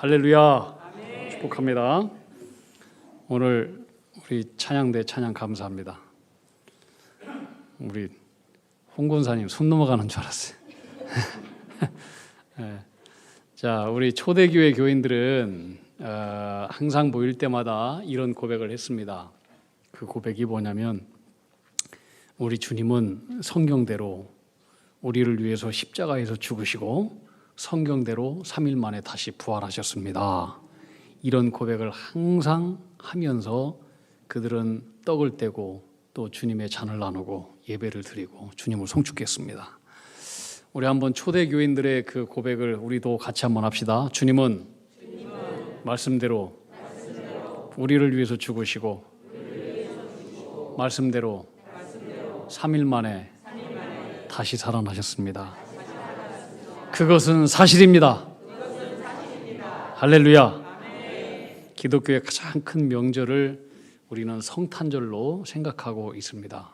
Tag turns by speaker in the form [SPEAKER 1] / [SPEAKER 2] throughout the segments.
[SPEAKER 1] 할렐루야. 축복합니다. 오늘 우리 찬양대 찬양 감사합니다. 우리 홍 권사님 손 넘어가는 줄 알았어요. 네. 자, 우리 초대교회 교인들은 항상 모일 때마다 이런 고백을 했습니다. 그 고백이 뭐냐면, 우리 주님은 성경대로 우리를 위해서 십자가에서 죽으시고 성경대로 3일 만에 다시 부활하셨습니다. 이런 고백을 항상 하면서 그들은 떡을 떼고 또 주님의 잔을 나누고 예배를 드리고 주님을 송축했습니다. 우리 한번 초대교인들의 그 고백을 우리도 같이 한번 합시다. 주님은 말씀대로 우리를 위해서 죽으시고 말씀대로 3일 만에 다시 살아나셨습니다. 그것은 사실입니다. 할렐루야. 기독교의 가장 큰 명절을 우리는 성탄절로 생각하고 있습니다.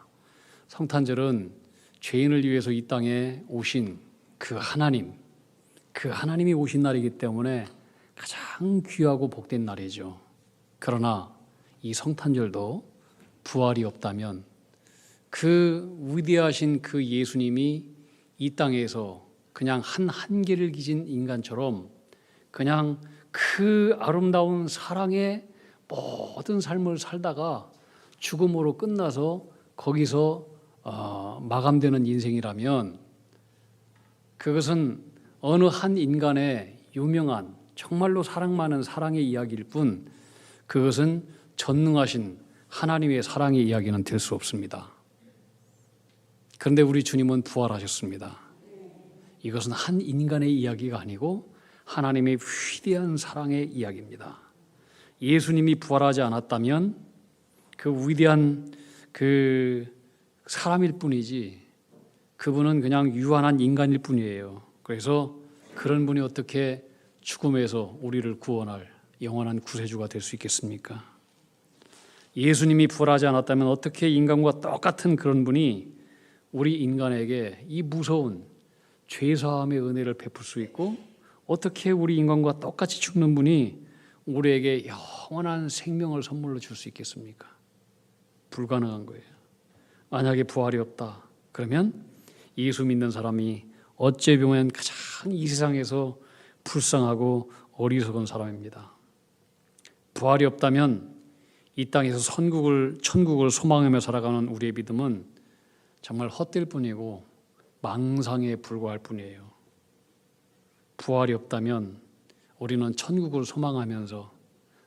[SPEAKER 1] 성탄절은 죄인을 위해서 이 땅에 오신 그 하나님이 오신 날이기 때문에 가장 귀하고 복된 날이죠. 그러나 이 성탄절도 부활이 없다면 그 위대하신 그 예수님이 이 땅에서 그냥 한계를 기진 인간처럼 그냥 그 아름다운 사랑의 모든 삶을 살다가 죽음으로 끝나서 거기서 마감되는 인생이라면, 그것은 어느 한 인간의 유명한 정말로 사랑 많은 사랑의 이야기일 뿐, 그것은 전능하신 하나님의 사랑의 이야기는 될 수 없습니다. 그런데 우리 주님은 부활하셨습니다. 이것은 한 인간의 이야기가 아니고 하나님의 위대한 사랑의 이야기입니다. 예수님이 부활하지 않았다면 그 위대한 그 사람일 뿐이지, 그분은 그냥 유한한 인간일 뿐이에요. 그래서 그런 분이 어떻게 죽음에서 우리를 구원할 영원한 구세주가 될 수 있겠습니까? 예수님이 부활하지 않았다면 어떻게 인간과 똑같은 그런 분이 우리 인간에게 이 무서운 죄사함의 은혜를 베풀 수 있고, 어떻게 우리 인간과 똑같이 죽는 분이 우리에게 영원한 생명을 선물로 줄 수 있겠습니까? 불가능한 거예요. 만약에 부활이 없다 그러면 예수 믿는 사람이 어찌 보면 가장 이 세상에서 불쌍하고 어리석은 사람입니다. 부활이 없다면 이 땅에서 천국을 소망하며 살아가는 우리의 믿음은 정말 헛될 뿐이고 망상에 불과할 뿐이에요. 부활이 없다면 우리는 천국을 소망하면서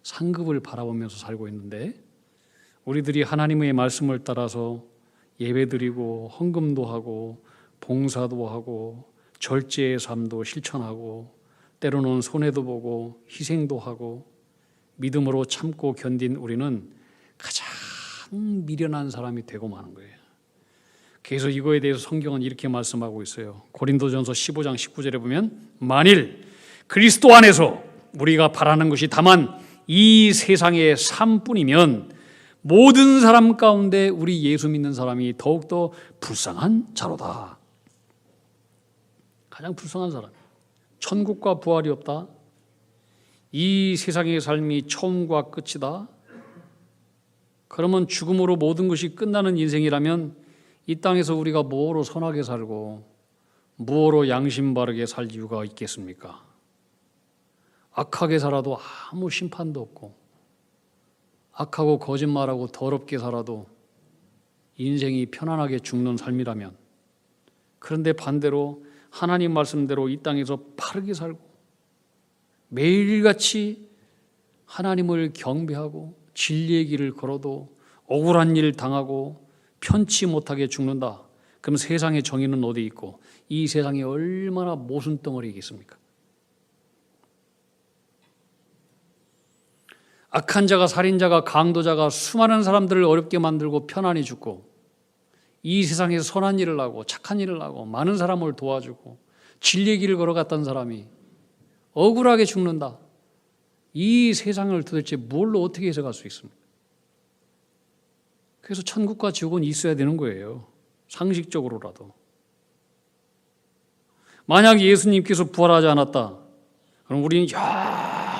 [SPEAKER 1] 상급을 바라보면서 살고 있는데, 우리들이 하나님의 말씀을 따라서 예배드리고 헌금도 하고 봉사도 하고 절제의 삶도 실천하고 때로는 손해도 보고 희생도 하고 믿음으로 참고 견딘 우리는 가장 미련한 사람이 되고 마는 거예요. 그래서 이거에 대해서 성경은 이렇게 말씀하고 있어요. 고린도전서 15장 19절에 보면, 만일 그리스도 안에서 우리가 바라는 것이 다만 이 세상의 삶뿐이면 모든 사람 가운데 우리 예수 믿는 사람이 더욱더 불쌍한 자로다. 가장 불쌍한 사람. 천국과 부활이 없다. 이 세상의 삶이 처음과 끝이다. 그러면 죽음으로 모든 것이 끝나는 인생이라면 이 땅에서 우리가 뭐로 선하게 살고 무엇으로 양심 바르게 살 이유가 있겠습니까? 악하게 살아도 아무 심판도 없고, 악하고 거짓말하고 더럽게 살아도 인생이 편안하게 죽는 삶이라면, 그런데 반대로 하나님 말씀대로 이 땅에서 바르게 살고 매일같이 하나님을 경배하고 진리의 길을 걸어도 억울한 일 당하고 편치 못하게 죽는다. 그럼 세상의 정의는 어디 있고 이 세상이 얼마나 모순덩어리이겠습니까? 악한 자가, 살인자가, 강도자가 수많은 사람들을 어렵게 만들고 편안히 죽고, 이 세상에서 선한 일을 하고 착한 일을 하고 많은 사람을 도와주고 진리의 길을 걸어갔던 사람이 억울하게 죽는다. 이 세상을 도대체 뭘로 어떻게 해석할 수 있습니까? 그래서 천국과 지옥은 있어야 되는 거예요. 상식적으로라도. 만약 예수님께서 부활하지 않았다, 그럼 우리는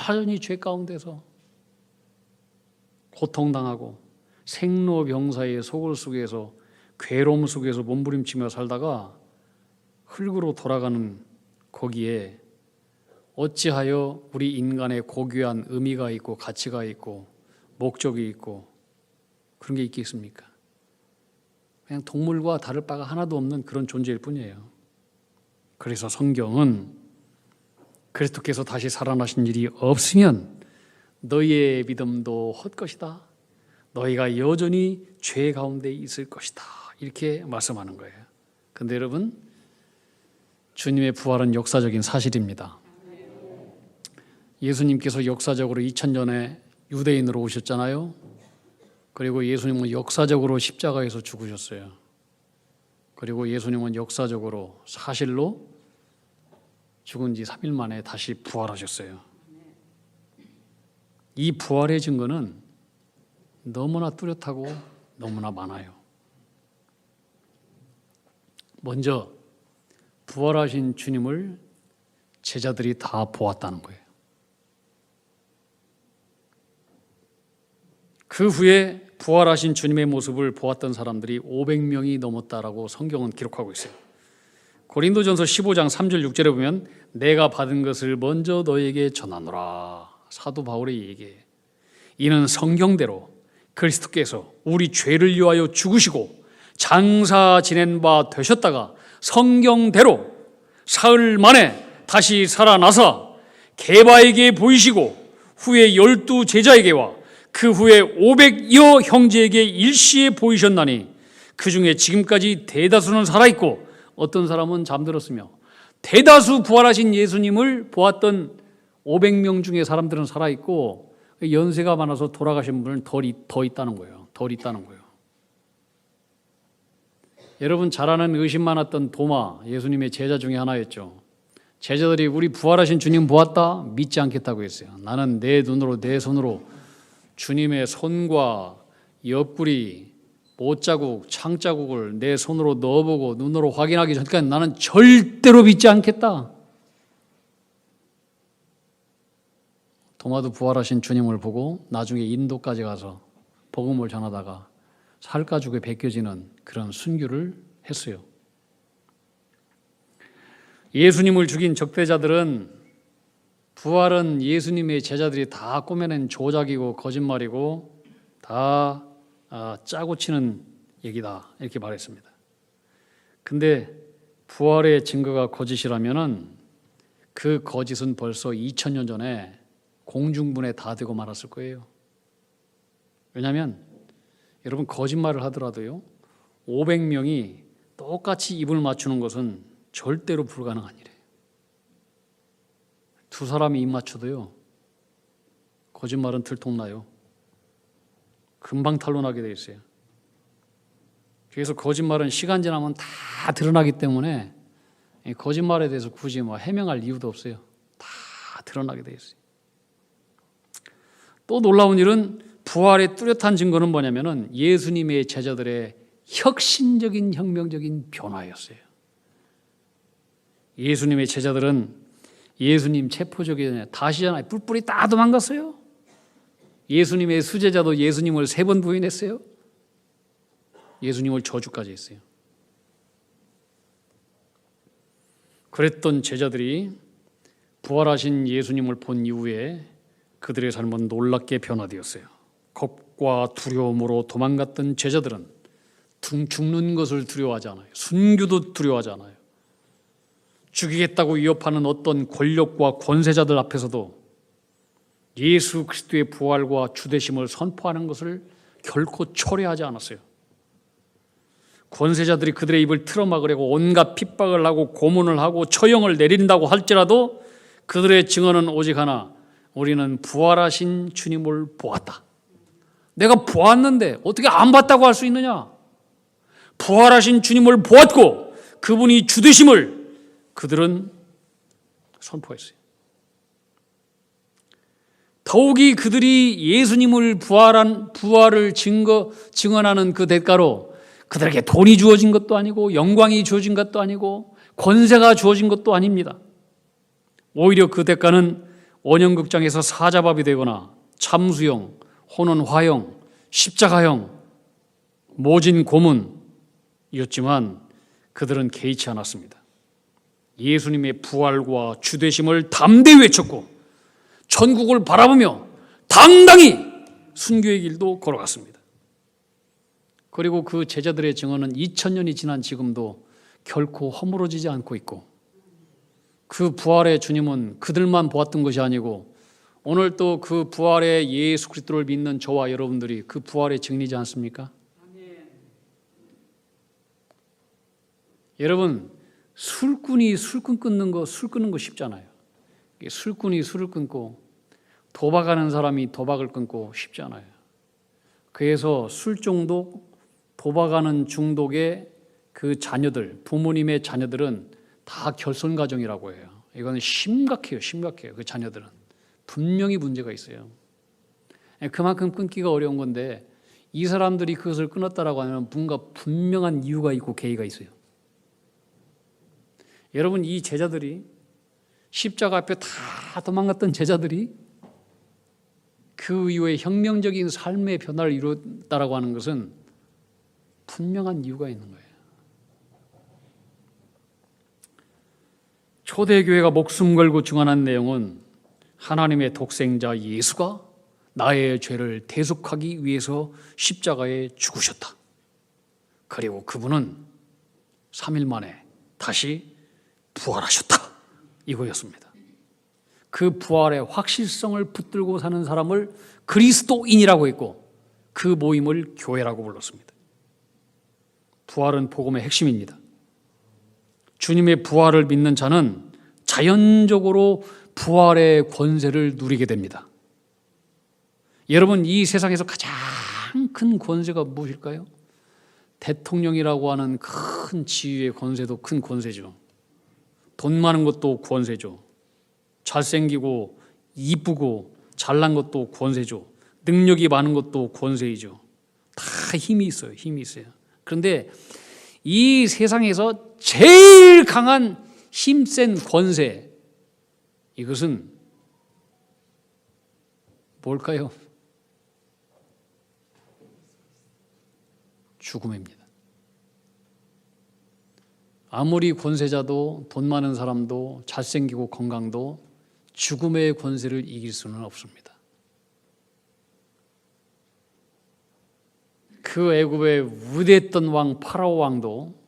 [SPEAKER 1] 여전히 죄 가운데서 고통당하고 생로병사의 속을 속에서 괴로움 속에서 몸부림치며 살다가 흙으로 돌아가는 거기에 어찌하여 우리 인간의 고귀한 의미가 있고 가치가 있고 목적이 있고 그런 게 있겠습니까? 그냥 동물과 다를 바가 하나도 없는 그런 존재일 뿐이에요. 그래서 성경은 그리스도께서 다시 살아나신 일이 없으면 너희의 믿음도 헛것이다. 너희가 여전히 죄 가운데 있을 것이다. 이렇게 말씀하는 거예요. 근데 여러분, 주님의 부활은 역사적인 사실입니다. 예수님께서 역사적으로 2000년에 유대인으로 오셨잖아요. 그리고 예수님은 역사적으로 십자가에서 죽으셨어요. 그리고 예수님은 역사적으로 사실로 죽은 지 3일 만에 다시 부활하셨어요. 이 부활의 증거는 너무나 뚜렷하고 너무나 많아요. 먼저 부활하신 주님을 제자들이 다 보았다는 거예요. 그 후에 부활하신 주님의 모습을 보았던 사람들이 500명이 넘었다라고 성경은 기록하고 있어요. 고린도전서 15장 3절 6절에 보면 내가 받은 것을 먼저 너에게 전하노라. 사도 바울의 얘기예요. 이는 성경대로 그리스도께서 우리 죄를 위하여 죽으시고 장사 지낸 바 되셨다가 성경대로 사흘 만에 다시 살아나사 게바에게 보이시고 후에 12 제자에게와 그 후에 500여 형제에게 일시에 보이셨나니 그 중에 지금까지 대다수는 살아있고 어떤 사람은 잠들었으며 대다수 부활하신 예수님을 보았던 500명 중에 사람들은 살아있고 연세가 많아서 돌아가신 분은 더 있다는 거예요. 덜 있다는 거예요. 여러분 잘 아는 의심 많았던 도마, 예수님의 제자 중에 하나였죠. 제자들이 우리 부활하신 주님 보았다? 믿지 않겠다고 했어요. 나는 내 눈으로 내 손으로 주님의 손과 옆구리, 못자국, 창자국을 내 손으로 넣어보고 눈으로 확인하기 전까지 나는 절대로 믿지 않겠다. 도마도 부활하신 주님을 보고 나중에 인도까지 가서 복음을 전하다가 살가죽에 벗겨지는 그런 순교를 했어요. 예수님을 죽인 적대자들은 부활은 예수님의 제자들이 다 꾸며낸 조작이고 거짓말이고 다 짜고 치는 얘기다 이렇게 말했습니다. 근데 부활의 증거가 거짓이라면은 그 거짓은 벌써 2000년 전에 공중분해 다 되고 말았을 거예요. 왜냐하면 여러분 거짓말을 하더라도요 500명이 똑같이 입을 맞추는 것은 절대로 불가능한 일이에요. 두 사람이 입 맞춰도요 거짓말은 들통나요. 금방 탄로나게 돼 있어요. 그래서 거짓말은 시간 지나면 다 드러나기 때문에 거짓말에 대해서 굳이 해명할 이유도 없어요. 다 드러나게 돼 있어요. 또 놀라운 일은 부활의 뚜렷한 증거는 뭐냐면은 예수님의 제자들의 혁신적인 혁명적인 변화였어요. 예수님의 제자들은 예수님 체포되기 전에 다시잖아요. 뿔뿔이 다 도망갔어요. 예수님의 수제자도 예수님을 3번 부인했어요. 예수님을 저주까지 했어요. 그랬던 제자들이 부활하신 예수님을 본 이후에 그들의 삶은 놀랍게 변화되었어요. 겁과 두려움으로 도망갔던 제자들은 죽는 것을 두려워하지 않아요. 순교도 두려워하지 않아요. 죽이겠다고 위협하는 어떤 권력과 권세자들 앞에서도 예수 그리스도의 부활과 주되심을 선포하는 것을 결코 초래하지 않았어요. 권세자들이 그들의 입을 틀어막으려고 온갖 핍박을 하고 고문을 하고 처형을 내린다고 할지라도 그들의 증언은 오직 하나, 우리는 부활하신 주님을 보았다. 내가 보았는데 어떻게 안 봤다고 할 수 있느냐? 부활하신 주님을 보았고 그분이 주되심을 그들은 선포했어요. 더욱이 그들이 예수님을 부활을 증언하는 그 대가로 그들에게 돈이 주어진 것도 아니고 영광이 주어진 것도 아니고 권세가 주어진 것도 아닙니다. 오히려 그 대가는 원형극장에서 사자밥이 되거나 참수형, 혼은 화형, 십자가형, 모진 고문이었지만 그들은 개의치 않았습니다. 예수님의 부활과 주되심을 담대히 외쳤고 천국을 바라보며 당당히 순교의 길도 걸어갔습니다. 그리고 그 제자들의 증언은 2000년이 지난 지금도 결코 허물어지지 않고 있고, 그 부활의 주님은 그들만 보았던 것이 아니고 오늘 또 그 부활의 예수 그리스도를 믿는 저와 여러분들이 그 부활의 증인이지 않습니까? 여러분, 술꾼이 술꾼 끊는 거, 술 끊는 거 쉽잖아요. 술꾼이 술을 끊고 도박하는 사람이 도박을 끊고 쉽지 않아요. 그래서 술 중독, 도박하는 중독의 그 자녀들, 부모님의 자녀들은 다 결손 가정이라고 해요. 이거는 심각해요. 그 자녀들은 분명히 문제가 있어요. 그만큼 끊기가 어려운 건데, 이 사람들이 그것을 끊었다라고 하면 뭔가 분명한 이유가 있고 계기가 있어요. 여러분, 이 제자들이, 십자가 앞에 다 도망갔던 제자들이 그 이후에 혁명적인 삶의 변화를 이뤘다라고 하는 것은 분명한 이유가 있는 거예요. 초대교회가 목숨 걸고 증언한 내용은 하나님의 독생자 예수가 나의 죄를 대속하기 위해서 십자가에 죽으셨다. 그리고 그분은 3일 만에 다시 부활하셨다. 이거였습니다. 그 부활의 확실성을 붙들고 사는 사람을 그리스도인이라고 했고, 그 모임을 교회라고 불렀습니다. 부활은 복음의 핵심입니다. 주님의 부활을 믿는 자는 자연적으로 부활의 권세를 누리게 됩니다. 여러분, 이 세상에서 가장 큰 권세가 무엇일까요? 대통령이라고 하는 큰 지위의 권세도 큰 권세죠. 돈 많은 것도 권세죠. 잘생기고 이쁘고 잘난 것도 권세죠. 능력이 많은 것도 권세이죠. 다 힘이 있어요. 그런데 이 세상에서 제일 강한 힘센 권세, 이것은 뭘까요? 죽음입니다. 아무리 권세자도 돈 많은 사람도 잘생기고 건강도 죽음의 권세를 이길 수는 없습니다. 그 애굽의 위대했던 왕 파라오 왕도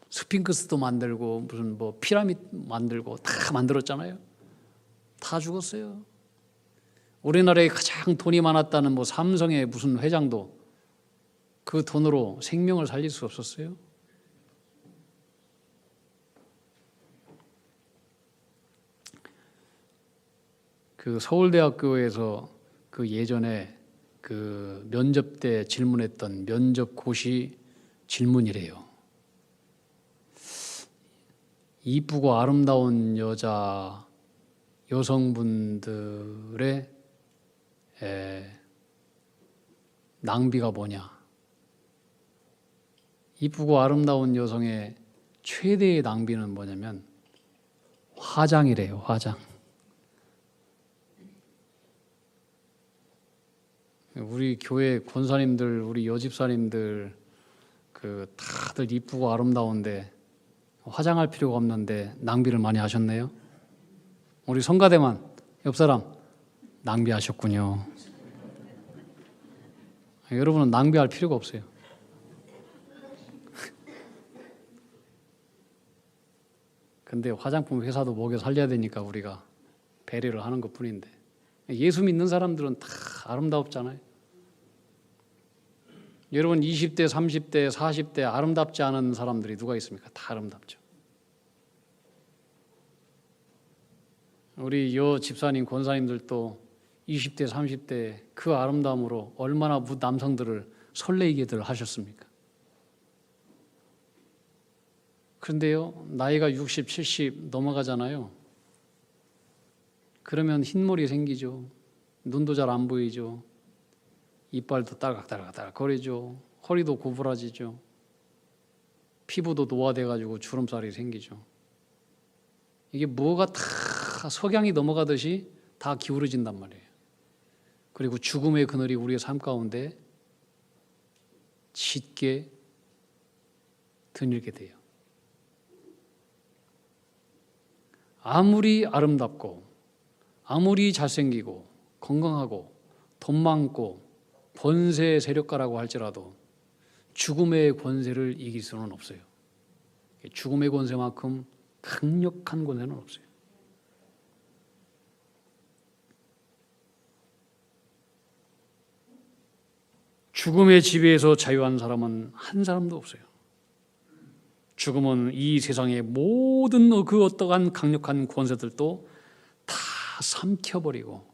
[SPEAKER 1] 스핑크스도 만들고 무슨 뭐 피라미드 만들고 다 만들었잖아요. 다 죽었어요. 우리나라에 가장 돈이 많았다는 뭐 삼성의 무슨 회장도 그 돈으로 생명을 살릴 수 없었어요. 그 서울대학교에서 그 예전에 그 면접 때 질문했던 면접고시 질문이래요. 이쁘고 아름다운 여성분들의 낭비가 뭐냐? 이쁘고 아름다운 여성의 최대의 낭비는 뭐냐면 화장이래요. 화장. 우리 교회 권사님들, 우리 여집사님들 그 다들 이쁘고 아름다운데 화장할 필요가 없는데 낭비를 많이 하셨네요. 우리 성가대만 옆 사람 낭비하셨군요. 여러분은 낭비할 필요가 없어요. 근데 화장품 회사도 먹여 살려야 되니까 우리가 배려를 하는 것뿐인데, 예수 믿는 사람들은 다 아름답잖아요. 여러분 20대, 30대, 40대 아름답지 않은 사람들이 누가 있습니까? 다 아름답죠. 우리 여 집사님, 권사님들도 20대, 30대 그 아름다움으로 얼마나 남성들을 설레이게들 하셨습니까? 그런데요, 나이가 60, 70 넘어가잖아요. 그러면 흰머리 생기죠. 눈도 잘 안 보이죠. 이빨도 딸깍딸깍 거리죠. 허리도 구부라지죠. 피부도 노화돼가지고 주름살이 생기죠. 이게 뭐가 다 석양이 넘어가듯이 다 기울어진단 말이에요. 그리고 죽음의 그늘이 우리의 삶 가운데 짙게 드늘게 돼요. 아무리 아름답고 아무리 잘생기고 건강하고 돈 많고 권세 세력가라고 할지라도 죽음의 권세를 이길 수는 없어요. 죽음의 권세만큼 강력한 권세는 없어요. 죽음의 지배에서 자유한 사람은 한 사람도 없어요. 죽음은 이 세상의 모든 그 어떠한 강력한 권세들도 다 삼켜버리고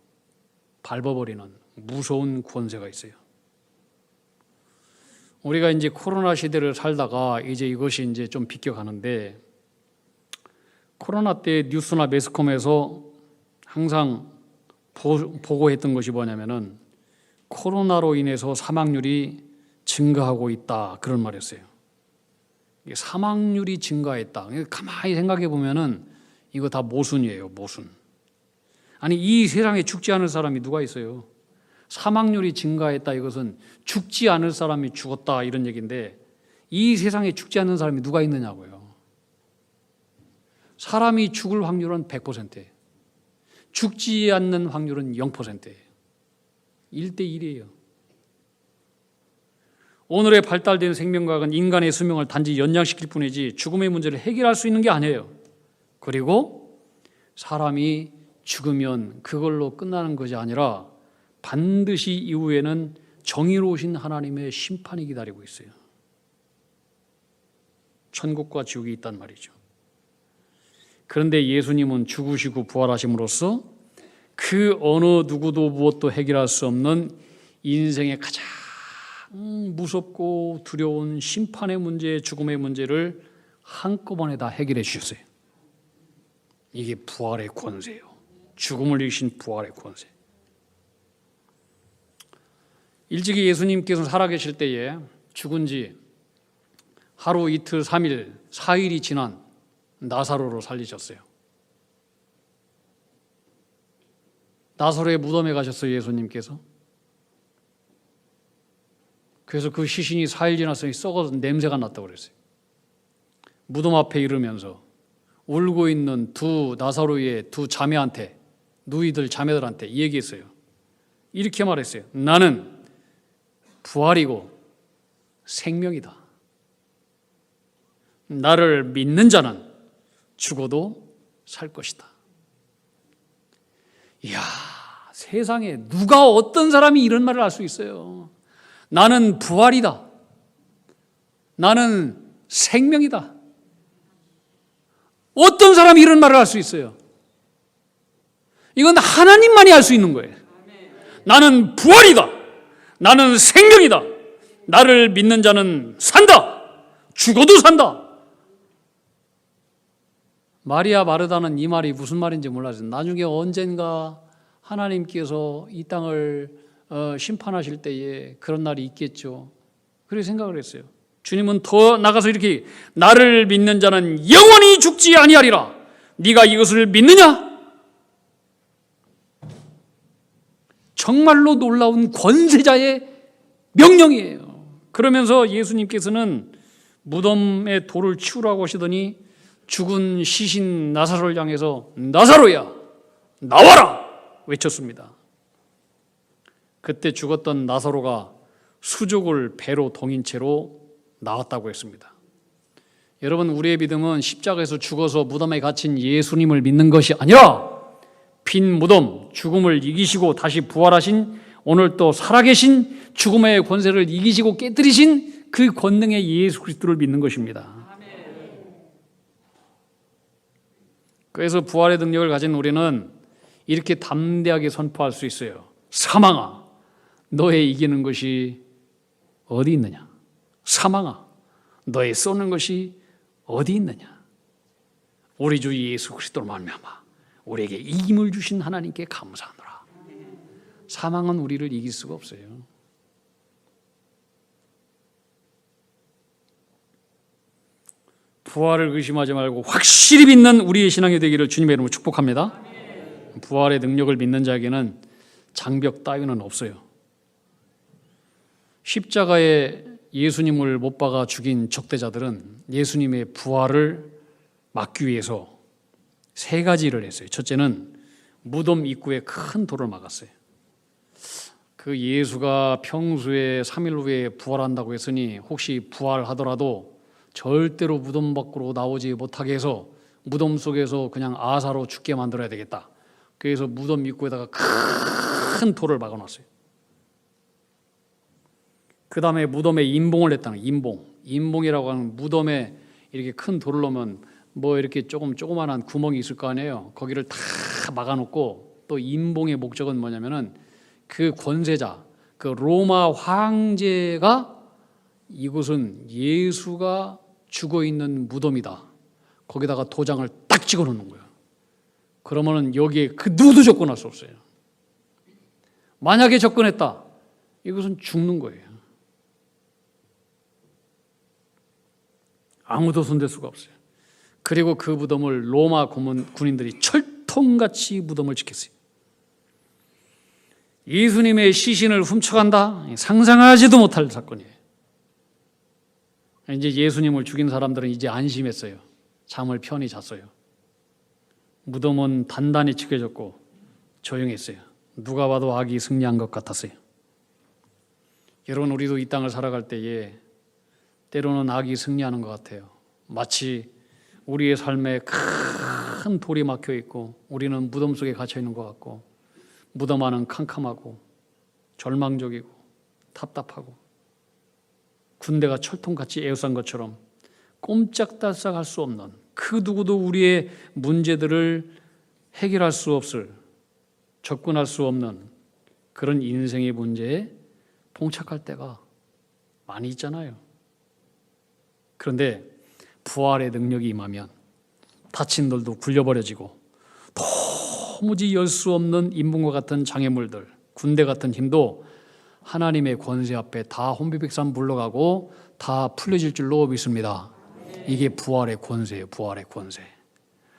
[SPEAKER 1] 밟아버리는 무서운 권세가 있어요. 우리가 이제 코로나 시대를 살다가 이제 이것이 이제 좀 비껴가는데, 코로나 때 뉴스나 매스컴에서 항상 보고했던 것이 뭐냐면은 코로나로 인해서 사망률이 증가하고 있다, 그런 말이었어요. 사망률이 증가했다. 가만히 생각해 보면은 이거 다 모순이에요, 모순. 아니, 이 세상에 죽지 않을 사람이 누가 있어요? 사망률이 증가했다, 이것은 죽지 않을 사람이 죽었다, 이런 얘기인데, 이 세상에 죽지 않는 사람이 누가 있느냐고요. 사람이 죽을 확률은 100%예요. 죽지 않는 확률은 0%예요. 1대1이에요. 오늘의 발달된 생명과학은 인간의 수명을 단지 연장시킬 뿐이지 죽음의 문제를 해결할 수 있는 게 아니에요. 그리고 사람이 죽으면 그걸로 끝나는 것이 아니라 반드시 이후에는 정의로우신 하나님의 심판이 기다리고 있어요. 천국과 지옥이 있단 말이죠. 그런데 예수님은 죽으시고 부활하심으로써 그 어느 누구도 무엇도 해결할 수 없는 인생의 가장 무섭고 두려운 심판의 문제, 죽음의 문제를 한꺼번에 다 해결해 주셨어요. 이게 부활의 권세예요. 죽음을 이기신 부활의 권세. 일찍이 예수님께서 살아계실 때에 죽은 지 하루, 이틀, 3일, 4일이 지난 나사로를 살리셨어요. 나사로의 무덤에 가셨어요, 예수님께서. 그래서 그 시신이 4일 지났으니 썩어서 냄새가 났다고 그랬어요. 무덤 앞에 이르면서 울고 있는 나사로의 두 자매한테, 누이들 자매들한테 얘기했어요. 이렇게 말했어요. 나는 부활이고 생명이다. 나를 믿는 자는 죽어도 살 것이다. 이야, 세상에 누가 어떤 사람이 이런 말을 할 수 있어요? 나는 부활이다. 나는 생명이다. 어떤 사람이 이런 말을 할 수 있어요? 이건 하나님만이 할 수 있는 거예요. 나는 부활이다. 나는 생명이다. 나를 믿는 자는 산다. 죽어도 산다. 마리아 마르다는 이 말이 무슨 말인지 몰랐어요. 나중에 언젠가 하나님께서 이 땅을 심판하실 때에 그런 날이 있겠죠. 그렇게 생각을 했어요. 주님은 더 나가서 이렇게 나를 믿는 자는 영원히 죽지 아니하리라. 네가 이것을 믿느냐? 정말로 놀라운 권세자의 명령이에요. 그러면서 예수님께서는 무덤에 돌을 치우라고 하시더니 죽은 시신 나사로를 향해서 나사로야 나와라 외쳤습니다. 그때 죽었던 나사로가 수족을 배로 동인 채로 나왔다고 했습니다. 여러분, 우리의 믿음은 십자가에서 죽어서 무덤에 갇힌 예수님을 믿는 것이 아니라 빈 무덤, 죽음을 이기시고 다시 부활하신, 오늘 또 살아계신 죽음의 권세를 이기시고 깨뜨리신 그 권능의 예수 그리스도를 믿는 것입니다. 그래서 부활의 능력을 가진 우리는 이렇게 담대하게 선포할 수 있어요. 사망아, 너의 이기는 것이 어디 있느냐? 사망아, 너의 쏘는 것이 어디 있느냐? 우리 주 예수 그리스도로 말미암아 우리에게 이김을 주신 하나님께 감사하노라. 사망은 우리를 이길 수가 없어요. 부활을 의심하지 말고 확실히 믿는 우리의 신앙이 되기를 주님의 이름으로 축복합니다. 부활의 능력을 믿는 자에게는 장벽 따위는 없어요. 십자가에 예수님을 못 박아 죽인 적대자들은 예수님의 부활을 막기 위해서 세 가지 일을 했어요. 첫째는 무덤 입구에 큰 돌을 막았어요. 그 예수가 평소에 3일 후에 부활한다고 했으니 혹시 부활하더라도 절대로 무덤 밖으로 나오지 못하게 해서 무덤 속에서 그냥 아사로 죽게 만들어야 되겠다. 그래서 무덤 입구에다가 큰 돌을 막아놨어요. 그 다음에 무덤에 임봉을 했다는 거예요. 임봉이라고 하는 무덤에 이렇게 큰 돌을 넣으면 뭐 이렇게 조그만한 구멍이 있을 거 아니에요. 거기를 다 막아놓고, 또 임봉의 목적은 뭐냐면은 그 권세자, 그 로마 황제가 이곳은 예수가 죽어 있는 무덤이다, 거기다가 도장을 딱 찍어 놓는 거예요. 그러면은 여기에 그 누구도 접근할 수 없어요. 만약에 접근했다, 이것은 죽는 거예요. 아무도 손댈 수가 없어요. 그리고 그 무덤을 로마 군인들이 철통같이 무덤을 지켰어요. 예수님의 시신을 훔쳐간다? 상상하지도 못할 사건이에요. 이제 예수님을 죽인 사람들은 이제 안심했어요. 잠을 편히 잤어요. 무덤은 단단히 지켜졌고 조용했어요. 누가 봐도 악이 승리한 것 같았어요. 여러분, 우리도 이 땅을 살아갈 때에 때로는 악이 승리하는 것 같아요. 마치 우리의 삶에 큰 돌이 막혀 있고 우리는 무덤 속에 갇혀 있는 것 같고, 무덤 안은 캄캄하고 절망적이고 답답하고 군대가 철통같이 에워싼 것처럼 꼼짝달싹 할 수 없는, 그 누구도 우리의 문제들을 해결할 수 없을, 접근할 수 없는 그런 인생의 문제에 봉착할 때가 많이 있잖아요. 그런데 부활의 능력이 임하면 다친 돌도 굴려버려지고 도무지 열 수 없는 인문과 같은 장애물들, 군대 같은 힘도 하나님의 권세 앞에 다 혼비백산 물러가고 다 풀려질 줄로 믿습니다. 이게 부활의 권세예요. 부활의 권세.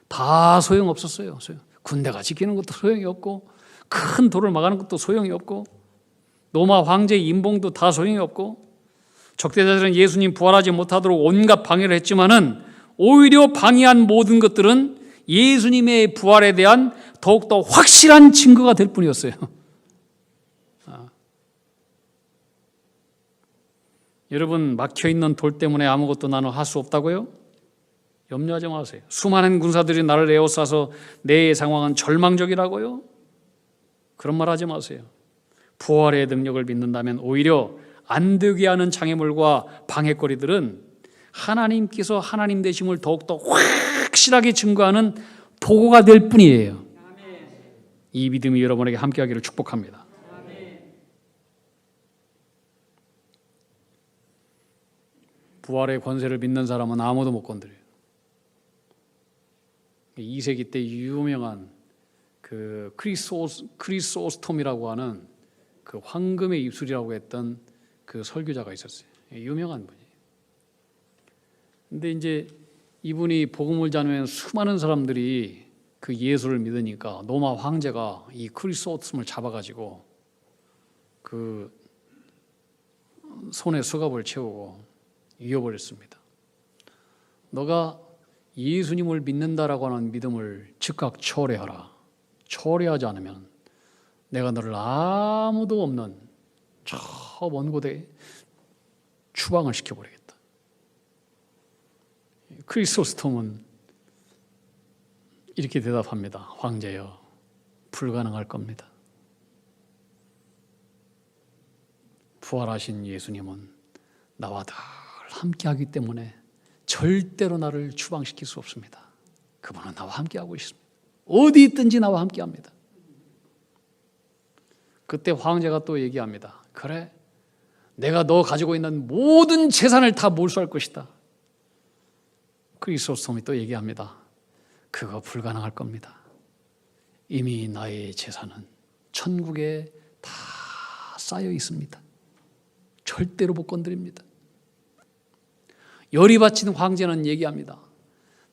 [SPEAKER 1] 다 소용없었어요. 군대가 지키는 것도 소용이 없고, 큰 돌을 막아는 것도 소용이 없고, 로마 황제의 임봉도 다 소용이 없고, 적대자들은 예수님 부활하지 못하도록 온갖 방해를 했지만은 오히려 방해한 모든 것들은 예수님의 부활에 대한 더욱더 확실한 증거가 될 뿐이었어요. 여러분, 막혀있는 돌 때문에 아무것도 나는 할 수 없다고요? 염려하지 마세요. 수많은 군사들이 나를 에워싸서 내 상황은 절망적이라고요? 그런 말 하지 마세요. 부활의 능력을 믿는다면 오히려 안 되게 하는 장애물과 방해거리들은 하나님께서 하나님 되심을 더욱더 확실하게 증거하는 도구가 될 뿐이에요. 이 믿음이 여러분에게 함께하기를 축복합니다. 부활의 권세를 믿는 사람은 아무도 못 건드려요. 2세기 때 유명한 그 크리소스톰이라고 하는 그 황금의 입술이라고 했던 그 설교자가 있었어요. 유명한 분이에요. 근데 이제 이분이 복음을 전하면 수많은 사람들이 그 예수를 믿으니까 로마 황제가 이 크리소스톰을 잡아가지고 그 손에 수갑을 채우고 이어버렸습니다. 너가 예수님을 믿는다라고 하는 믿음을 즉각 초래하라. 초래하지 않으면 내가 너를 아무도 없는 저 먼 곳에 추방을 시켜버리겠다. 크리소스톰은 이렇게 대답합니다. 황제여, 불가능할 겁니다. 부활하신 예수님은 나와 늘 함께하기 때문에 절대로 나를 추방시킬 수 없습니다. 그분은 나와 함께하고 있습니다. 어디 있든지 나와 함께합니다. 그때 황제가 또 얘기합니다. 그래, 내가 너 가지고 있는 모든 재산을 다 몰수할 것이다. 크리소스톰이 또 얘기합니다. 그거 불가능할 겁니다. 이미 나의 재산은 천국에 다 쌓여 있습니다. 절대로 못 건드립니다. 열이 받친 황제는 얘기합니다.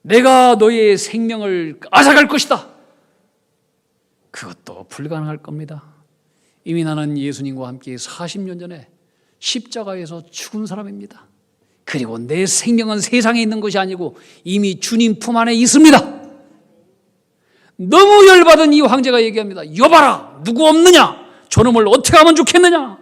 [SPEAKER 1] 내가 너의 생명을 앗아갈 것이다. 그것도 불가능할 겁니다. 이미 나는 예수님과 함께 40년 전에 십자가에서 죽은 사람입니다. 그리고 내 생명은 세상에 있는 것이 아니고 이미 주님 품 안에 있습니다. 너무 열받은 이 황제가 얘기합니다. 여봐라, 누구 없느냐? 저놈을 어떻게 하면 좋겠느냐?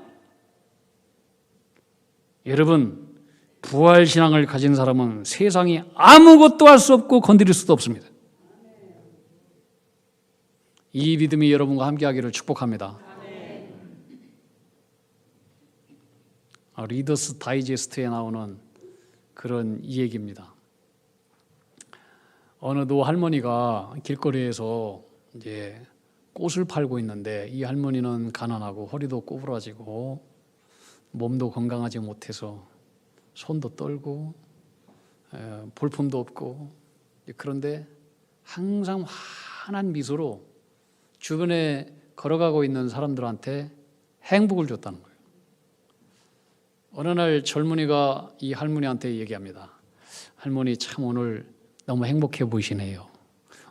[SPEAKER 1] 여러분, 부활신앙을 가진 사람은 세상에 아무것도 할 수 없고 건드릴 수도 없습니다. 이 믿음이 여러분과 함께하기를 축복합니다. 리더스 다이제스트에 나오는 그런 이 얘기입니다. 어느 노 할머니가 길거리에서 이제 꽃을 팔고 있는데 이 할머니는 가난하고 허리도 구부러지고 몸도 건강하지 못해서 손도 떨고 볼품도 없고, 그런데 항상 환한 미소로 주변에 걸어가고 있는 사람들한테 행복을 줬다는 거예요. 어느 날 젊은이가 이 할머니한테 얘기합니다. 할머니, 참 오늘 너무 행복해 보이시네요.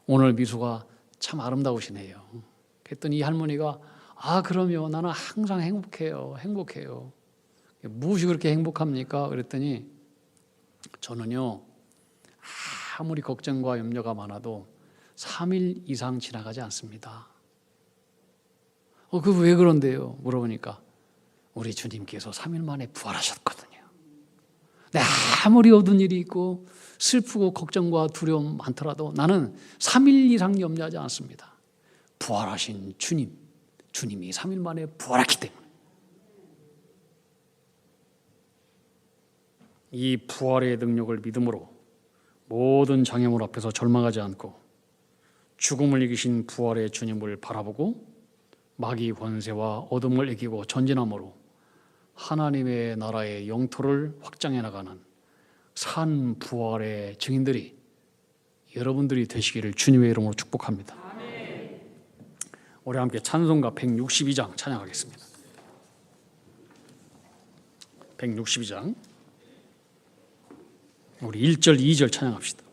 [SPEAKER 1] 오늘 미소가 참 아름다우시네요. 그랬더니 이 할머니가 그럼요, 나는 항상 행복해요. 무엇이 그렇게 행복합니까? 그랬더니 저는요, 아무리 걱정과 염려가 많아도 3일 이상 지나가지 않습니다. 그 왜 그런데요? 물어보니까 우리 주님께서 3일 만에 부활하셨거든요. 네, 아무리 어두운 일이 있고 슬프고 걱정과 두려움 많더라도 나는 3일 이상 염려하지 않습니다. 부활하신 주님이 3일 만에 부활했기 때문에. 이 부활의 능력을 믿음으로 모든 장애물 앞에서 절망하지 않고 죽음을 이기신 부활의 주님을 바라보고 마귀 권세와 어둠을 이기고 전진함으로 하나님의 나라의 영토를 확장해 나가는 산 부활의 증인들이 여러분들이 되시기를 주님의 이름으로 축복합니다. 아멘. 우리 함께 찬송가 162장 찬양하겠습니다. 162장 우리 1절 2절 찬양합시다.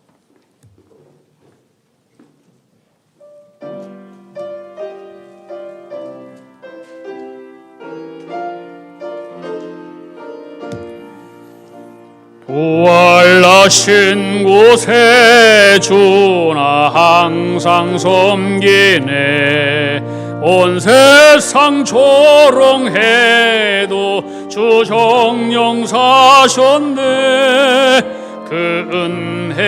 [SPEAKER 1] 부활하신 곳에 주나 항상 섬기네. 온 세상 조롱해도 주 정령 사셨네. 그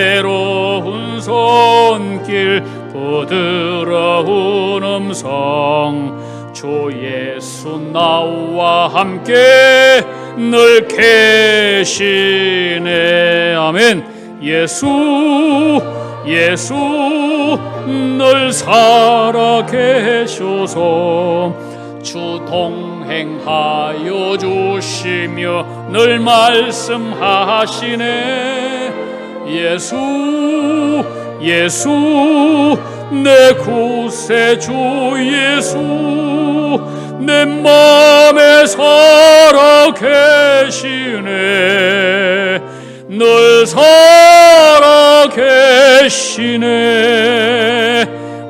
[SPEAKER 1] 은혜로운 손길 부드러운 음성 주 예수 나와 함께 늘 계시네. 아멘. 예수 늘 살아 계셔서 주 동행하여 주시며 늘 말씀하시네. 예수 내 구세주 예수 내 맘에 살아 계시네. 늘 살아 계시네.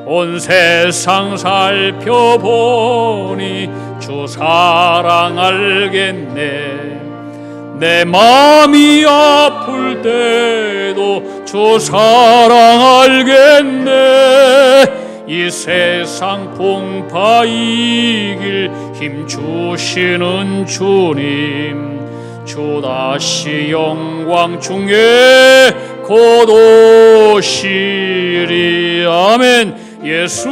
[SPEAKER 1] 온 세상 살펴보니 주 사랑 알겠네. 내 마음이 아플 때도 주 사랑 알겠네. 이 세상 풍파 이길 힘 주시는 주님 주 다시 영광 중에 곧 오시리. 아멘. 예수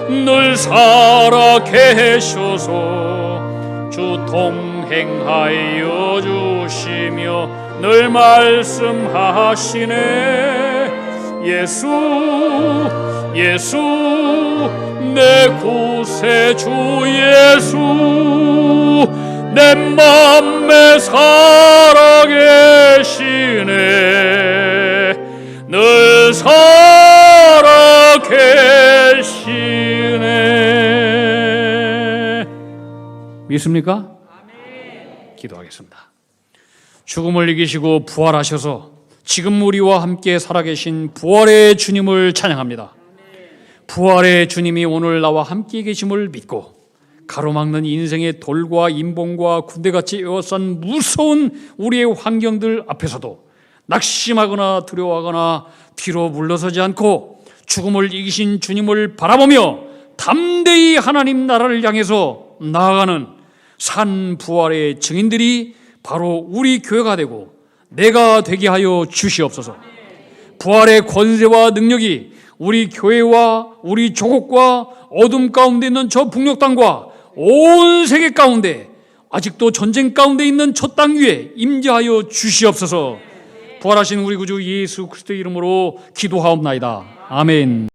[SPEAKER 1] 늘 살아 계셔서 주 동행하여 주시며 늘 말씀하시네. 예수 내 구세주 예수 내 맘에 살아 계시네. 늘 살아 계시네. 믿습니까? 아멘. 기도하겠습니다. 죽음을 이기시고 부활하셔서 지금 우리와 함께 살아계신 부활의 주님을 찬양합니다. 아멘. 부활의 주님이 오늘 나와 함께 계심을 믿고 가로막는 인생의 돌과 인봉과 군대같이 에워싼 무서운 우리의 환경들 앞에서도 낙심하거나 두려워하거나 뒤로 물러서지 않고 죽음을 이기신 주님을 바라보며 담대히 하나님 나라를 향해서 나아가는 산 부활의 증인들이 바로 우리 교회가 되고 내가 되게 하여 주시옵소서. 부활의 권세와 능력이 우리 교회와 우리 조국과 어둠 가운데 있는 저 북녘 땅과 온 세계 가운데 아직도 전쟁 가운데 있는 저 땅 위에 임재하여 주시옵소서. 부활하신 우리 구주 예수 그리스도의 이름으로 기도하옵나이다. 아멘.